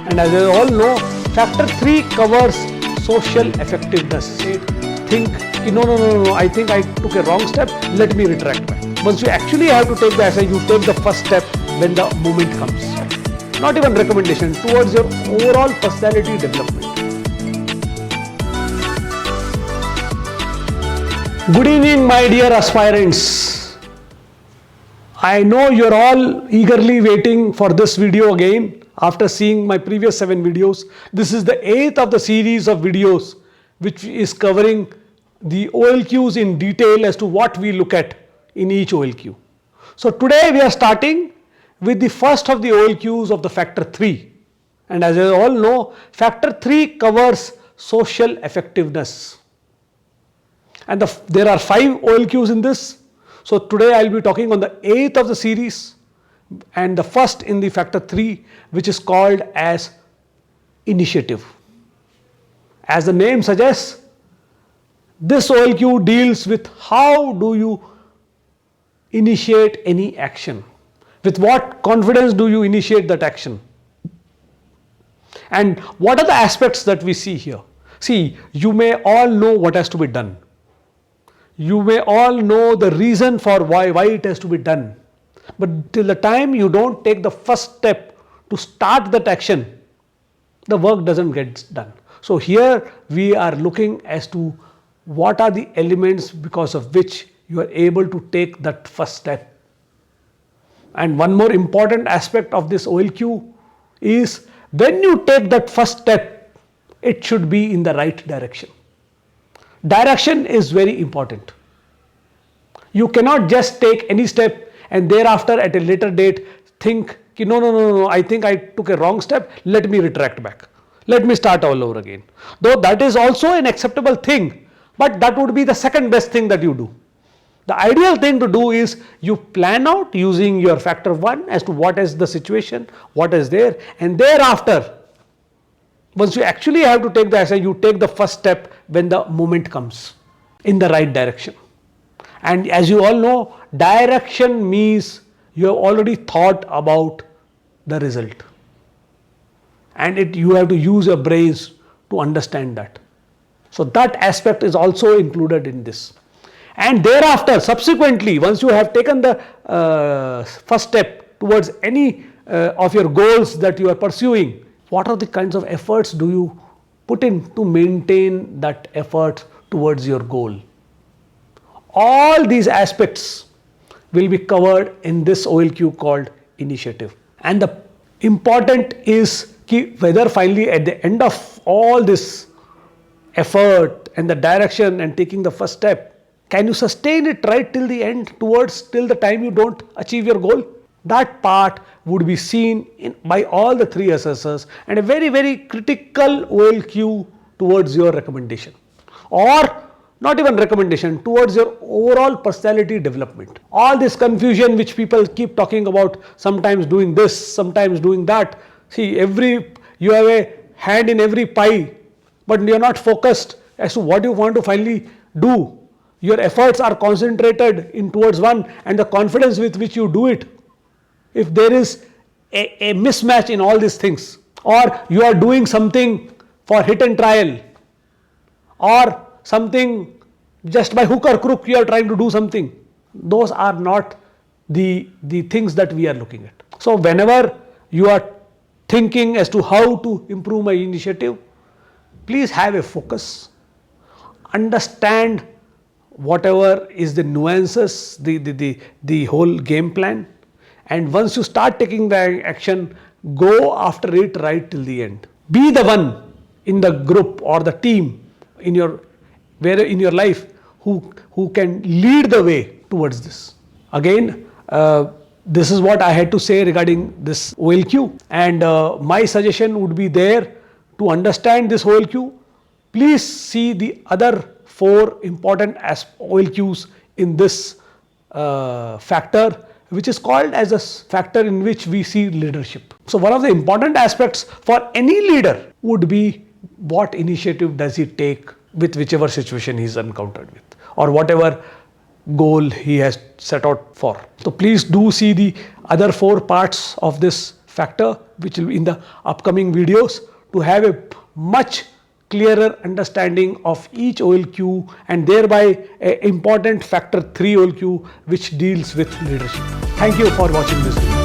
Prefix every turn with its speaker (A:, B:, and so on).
A: And as you all know, factor 3 covers social effectiveness. Say, think, no, I think I took a wrong step, let me retract back. Once you actually have to take the action, you take the first step when the moment comes. Not even recommendation, towards your overall personality development. Good evening, my dear aspirants. I know you're all eagerly waiting for this video again after seeing my previous 7 videos. This is the 8th of the series of videos which is covering the OLQs in detail as to what we look at in each OLQ. So today we are starting with the first of the OLQs of the factor 3. And as you all know, factor 3 covers social effectiveness. And there are 5 OLQs in this. So today I will be talking on the 8th of the series and the first in the factor 3, which is called as initiative. As the name suggests, this OLQ deals with how do you initiate any action. With what confidence do you initiate that action? And what are the aspects that we see here? See, you may all know what has to be done. You may all know the reason for why it has to be done. But till the time you don't take the first step to start that action, the work doesn't get done. So here we are looking as to what are the elements because of which you are able to take that first step. And one more important aspect of this OLQ is when you take that first step, it should be in the right direction. Direction is very important. You cannot just take any step and thereafter at a later date think, no, I think I took a wrong step, let me retract back. Let me start all over again. Though that is also an acceptable thing, but that would be the second best thing that you do. The ideal thing to do is you plan out using your factor 1 as to what is the situation, what is there, and thereafter, once you actually have to take the action, you take the first step when the moment comes in the right direction. And as you all know, direction means you have already thought about the result. And you have to use your brains to understand that. So that aspect is also included in this. And thereafter, subsequently, once you have taken the first step towards any of your goals that you are pursuing, what are the kinds of efforts do you put in to maintain that effort towards your goal? All these aspects will be covered in this OLQ called initiative. And the important is whether finally at the end of all this effort and the direction and taking the first step, can you sustain it right till the end till the time you don't achieve your goal? That part would be seen by all the 3 assessors and a very, very critical OLQ towards your recommendation, or not even recommendation, towards your overall personality development. All this confusion which people keep talking about, sometimes doing this, sometimes doing that. See, you have a hand in every pie, but you are not focused as to what you want to finally do. Your efforts are concentrated in towards one, and the confidence with which you do it. If there is a mismatch in all these things, or you are doing something for hit and trial, or something just by hook or crook you are trying to do something, those are not the things that we are looking at. So whenever you are thinking as to how to improve my initiative, please have a focus, understand whatever is the nuances, the whole game plan, and once you start taking the action, go after it right till the end. Be the one in the group or the team in your life who can lead the way towards this. Again, this is what I had to say regarding this OLQ, and my suggestion would be there to understand this OLQ. Please see the other 4 important OLQs in this factor, which is called as a factor in which we see leadership. So one of the important aspects for any leader would be what initiative does he take with whichever situation he is encountered with, or whatever goal he has set out for. So please do see the other 4 parts of this factor, which will be in the upcoming videos, to have a much clearer understanding of each OLQ and thereby a important factor 3 OLQ which deals with leadership. Thank you for watching this video.